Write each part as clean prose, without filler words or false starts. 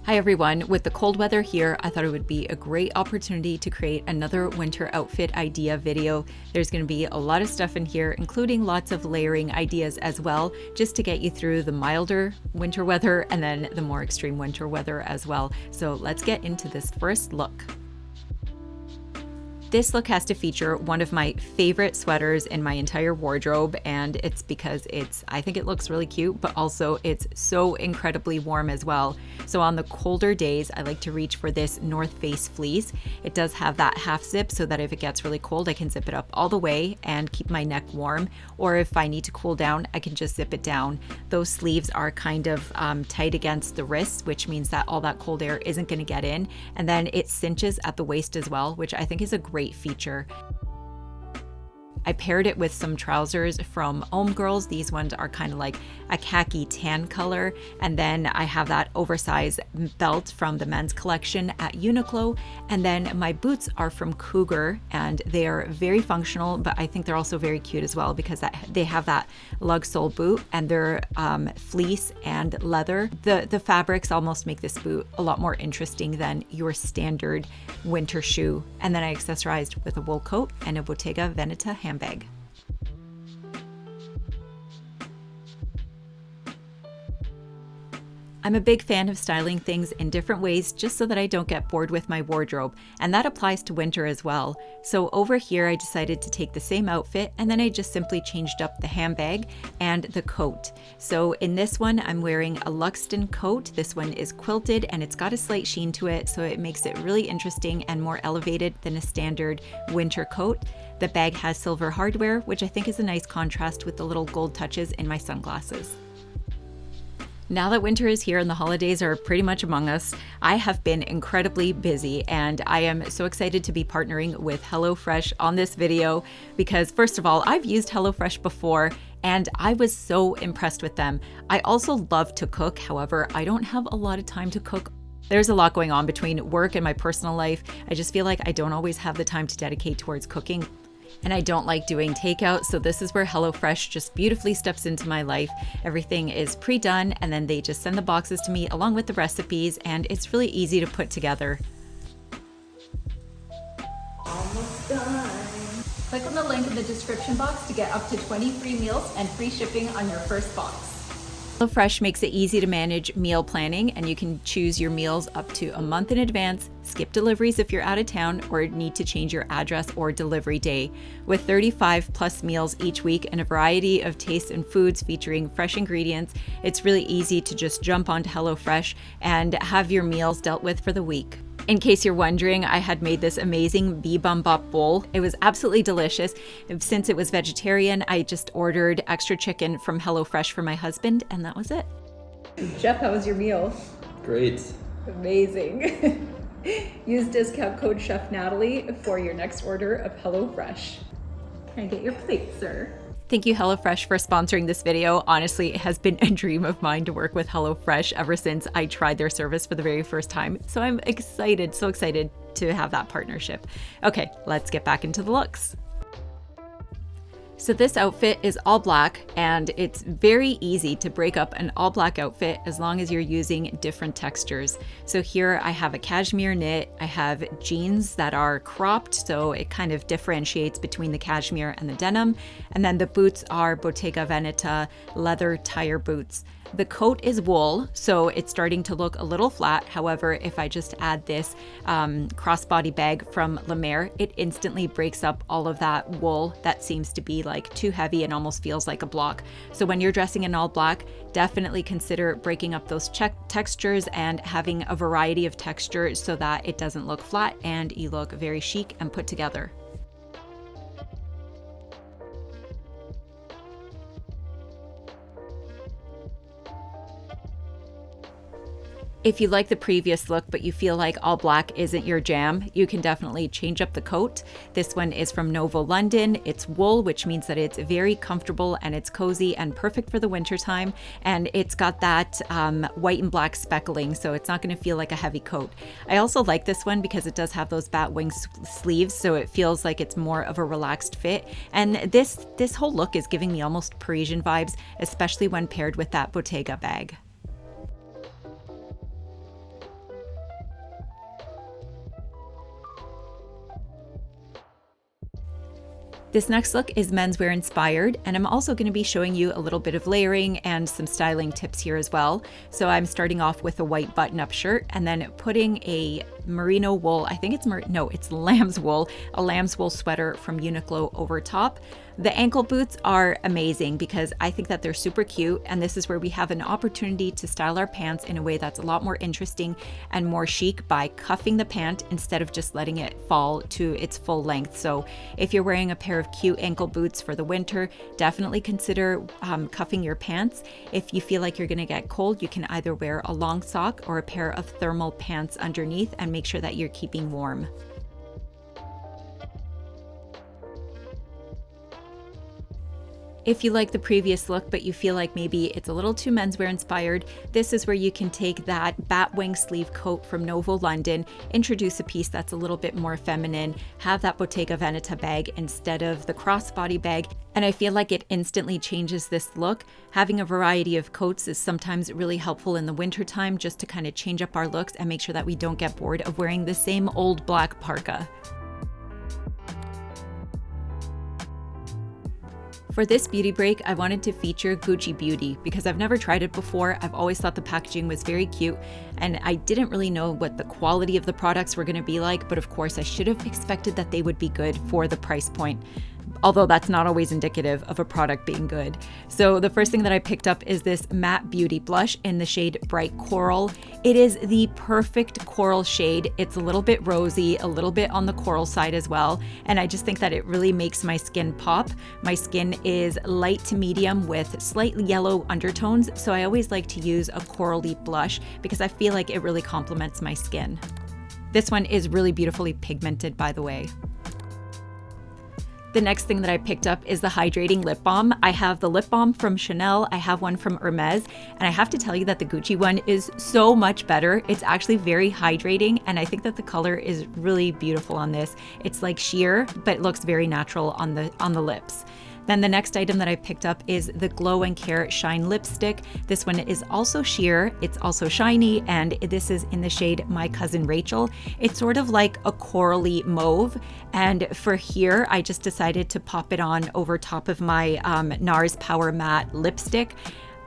Hi everyone, with the cold weather here, I thought it would be a great opportunity to create another winter outfit idea video. There's going to be a lot of stuff in here, including lots of layering ideas as well, just to get you through the milder winter weather and then the more extreme winter weather as well. So let's get into this first look. This look has to feature one of my favorite sweaters in my entire wardrobe, and it's because I think it looks really cute, but also it's so incredibly warm as well. So on the colder days, I like to reach for this North Face fleece. It does have that half zip so that if it gets really cold, I can zip it up all the way and keep my neck warm. Or if I need to cool down, I can just zip it down. Those sleeves are kind of tight against the wrists, which means that all that cold air isn't going to get in. And then it cinches at the waist as well, which I think is a great feature. I paired it with some trousers from Ohm Girls. These ones are kind of like a khaki tan color. And then I have that oversized belt from the men's collection at Uniqlo. And then my boots are from Cougar, and they are very functional, but I think they're also very cute as well because they have that lug sole boot, and they're fleece and leather. The fabrics almost make this boot a lot more interesting than your standard winter shoe. And then I accessorized with a wool coat and a Bottega Veneta handbag. I'm a big fan of styling things in different ways just so that I don't get bored with my wardrobe, and that applies to winter as well. So over here I decided to take the same outfit, and then I just simply changed up the handbag and the coat. So in this one I'm wearing a Luxton coat. This one is quilted and it's got a slight sheen to it, so it makes it really interesting and more elevated than a standard winter coat. The bag has silver hardware, which I think is a nice contrast with the little gold touches in my sunglasses. Now that winter is here and the holidays are pretty much among us, I have been incredibly busy, and I am so excited to be partnering with HelloFresh on this video because, first of all, I've used HelloFresh before and I was so impressed with them. I also love to cook, however, I don't have a lot of time to cook. There's a lot going on between work and my personal life. I just feel like I don't always have the time to dedicate towards cooking. And I don't like doing takeout, so this is where HelloFresh just beautifully steps into my life. Everything is pre-done, and then they just send the boxes to me along with the recipes, and it's really easy to put together. Almost done. Click on the link in the description box to get up to 20 free meals and free shipping on your first box. HelloFresh makes it easy to manage meal planning, and you can choose your meals up to a month in advance, skip deliveries if you're out of town, or need to change your address or delivery day. With 35 plus meals each week and a variety of tastes and foods featuring fresh ingredients, it's really easy to just jump onto HelloFresh and have your meals dealt with for the week. In case you're wondering, I had made this amazing bibimbap bowl. It was absolutely delicious. Since it was vegetarian, I just ordered extra chicken from HelloFresh for my husband, and that was it. Jeff, how was your meal? Great. Amazing. Use discount code Chef Nathalie for your next order of HelloFresh. Can I get your plate, sir? Thank you, HelloFresh, for sponsoring this video. Honestly, it has been a dream of mine to work with HelloFresh ever since I tried their service for the very first time. So I'm excited, so excited to have that partnership. Okay, let's get back into the looks. So this outfit is all black, and it's very easy to break up an all black outfit as long as you're using different textures. So here I have a cashmere knit, I have jeans that are cropped, so it kind of differentiates between the cashmere and the denim, and then the boots are Bottega Veneta leather tire boots. The coat is wool, so it's starting to look a little flat. However, if I just add this crossbody bag from La Mer, it instantly breaks up all of that wool that seems to be like too heavy and almost feels like a block. So when you're dressing in all black, definitely consider breaking up those textures and having a variety of textures so that it doesn't look flat and you look very chic and put together. If you like the previous look, but you feel like all black isn't your jam, you can definitely change up the coat. This one is from Novo London. It's wool, which means that it's very comfortable and it's cozy and perfect for the winter time. And it's got that white and black speckling, so it's not going to feel like a heavy coat. I also like this one because it does have those bat wing sleeves, so it feels like it's more of a relaxed fit. And this whole look is giving me almost Parisian vibes, especially when paired with that Bottega bag. This next look is menswear inspired, and I'm also going to be showing you a little bit of layering and some styling tips here as well. So I'm starting off with a white button-up shirt and then putting a merino wool, I think it's lamb's wool, a lamb's wool sweater from Uniqlo over top. The ankle boots are amazing because I think that they're super cute, and this is where we have an opportunity to style our pants in a way that's a lot more interesting and more chic by cuffing the pant instead of just letting it fall to its full length. So if you're wearing a pair of cute ankle boots for the winter, definitely consider cuffing your pants. If you feel like you're gonna get cold, you can either wear a long sock or a pair of thermal pants underneath and make sure that you're keeping warm. If you like the previous look, but you feel like maybe it's a little too menswear inspired, this is where you can take that batwing sleeve coat from Novo London, introduce a piece that's a little bit more feminine, have that Bottega Veneta bag instead of the crossbody bag, and I feel like it instantly changes this look. Having a variety of coats is sometimes really helpful in the wintertime just to kind of change up our looks and make sure that we don't get bored of wearing the same old black parka. For this beauty break, I wanted to feature Gucci Beauty because I've never tried it before. I've always thought the packaging was very cute, and I didn't really know what the quality of the products were going to be like, but of course I should have expected that they would be good for the price point. Although that's not always indicative of a product being good. So the first thing that I picked up is this Matte Beauty blush in the shade Bright Coral. It is the perfect coral shade. It's a little bit rosy, a little bit on the coral side as well. And I just think that it really makes my skin pop. My skin is light to medium with slightly yellow undertones. So I always like to use a corally blush because I feel like it really complements my skin. This one is really beautifully pigmented, by the way. The next thing that I picked up is the hydrating lip balm. I have the lip balm from Chanel, I have one from Hermes, and I have to tell you that the Gucci one is so much better. It's actually very hydrating, and I think that the color is really beautiful on this. It's like sheer, but it looks very natural on the lips. Then the next item that I picked up is the Glow & Care Shine Lipstick. This one is also sheer, it's also shiny, and this is in the shade My Cousin Rachel. It's sort of like a corally mauve, and for here, I just decided to pop it on over top of my NARS Power Matte lipstick.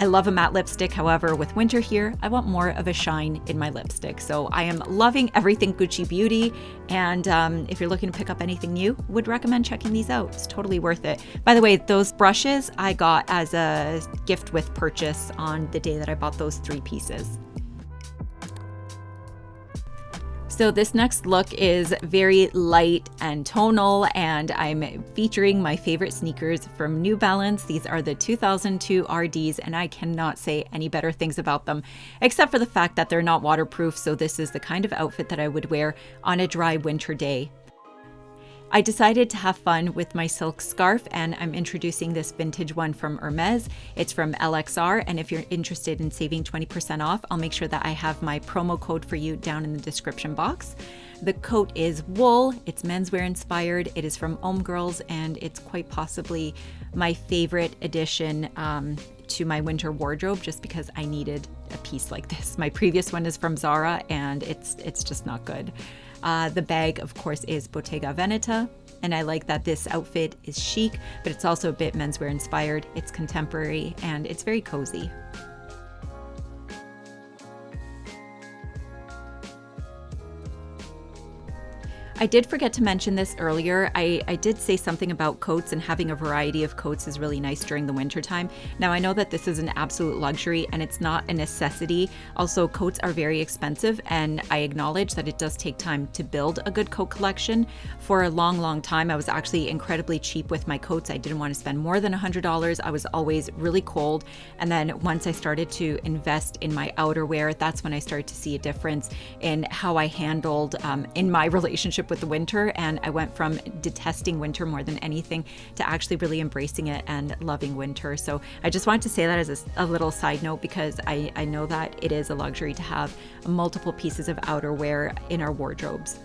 I love a matte lipstick, however, with winter here, I want more of a shine in my lipstick. So I am loving everything Gucci Beauty, and if you're looking to pick up anything new, would recommend checking these out. It's totally worth it. By the way, those brushes I got as a gift with purchase on the day that I bought those 3 pieces. So this next look is very light and tonal, and I'm featuring my favorite sneakers from New Balance. These are the 2002 RDs, and I cannot say any better things about them, except for the fact that they're not waterproof, so this is the kind of outfit that I would wear on a dry winter day. I decided to have fun with my silk scarf, and I'm introducing this vintage one from Hermes. It's from LXR, and if you're interested in saving 20% off, I'll make sure that I have my promo code for you down in the description box. The coat is wool, it's menswear inspired, it is from Ohm Girls, and it's quite possibly my favorite addition to my winter wardrobe just because I needed a piece like this. My previous one is from Zara, and it's just not good. The bag, of course, is Bottega Veneta, and I like that this outfit is chic, but it's also a bit menswear inspired. It's contemporary, and it's very cozy. I did forget to mention this earlier. I did say something about coats, and having a variety of coats is really nice during the winter time. Now I know that this is an absolute luxury and it's not a necessity. Also, coats are very expensive, and I acknowledge that it does take time to build a good coat collection. For a long time, I was actually incredibly cheap with my coats. I didn't want to spend more than $100. I was always really cold. And then once I started to invest in my outerwear, that's when I started to see a difference in how I handled in my relationship with the winter, and I went from detesting winter more than anything to actually really embracing it and loving winter. So I just wanted to say that as a little side note, because I know that it is a luxury to have multiple pieces of outerwear in our wardrobes.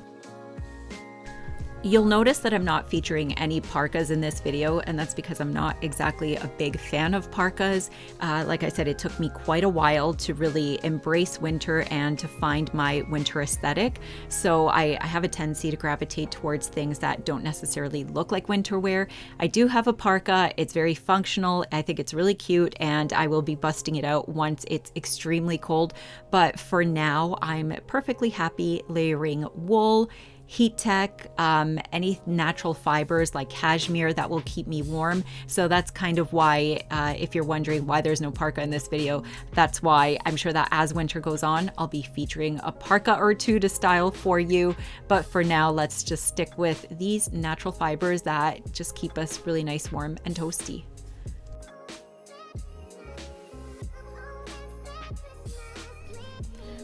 You'll notice that I'm not featuring any parkas in this video, and that's because I'm not exactly a big fan of parkas. Like I said, it took me quite a while to really embrace winter and to find my winter aesthetic. So I have a tendency to gravitate towards things that don't necessarily look like winter wear. I do have a parka. It's very functional. I think it's really cute, and I will be busting it out once it's extremely cold. But for now, I'm perfectly happy layering wool, heat tech, any natural fibers like cashmere that will keep me warm. So that's kind of why, if you're wondering why there's no parka in this video, that's why. I'm sure that as winter goes on, I'll be featuring a parka or two to style for you. But for now, let's just stick with these natural fibers that just keep us really nice, warm, and toasty.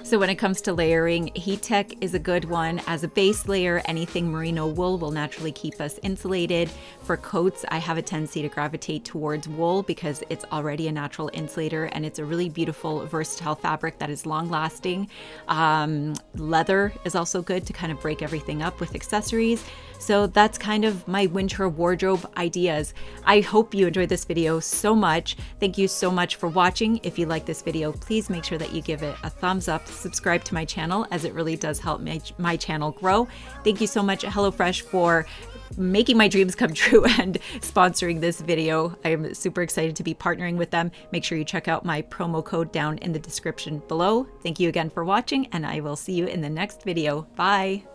So when it comes to layering, heat tech is a good one. As a base layer, anything merino wool will naturally keep us insulated. For coats, I have a tendency to gravitate towards wool because it's already a natural insulator and it's a really beautiful, versatile fabric that is long lasting. Leather is also good to kind of break everything up with accessories. So that's kind of my winter wardrobe ideas. I hope you enjoyed this video so much. Thank you so much for watching. If you like this video, please make sure that you give it a thumbs up, subscribe to my channel, as it really does help my channel grow. Thank you so much, HelloFresh, for making my dreams come true and sponsoring this video. I am super excited to be partnering with them. Make sure you check out my promo code down in the description below. Thank you again for watching, and I will see you in the next video. Bye.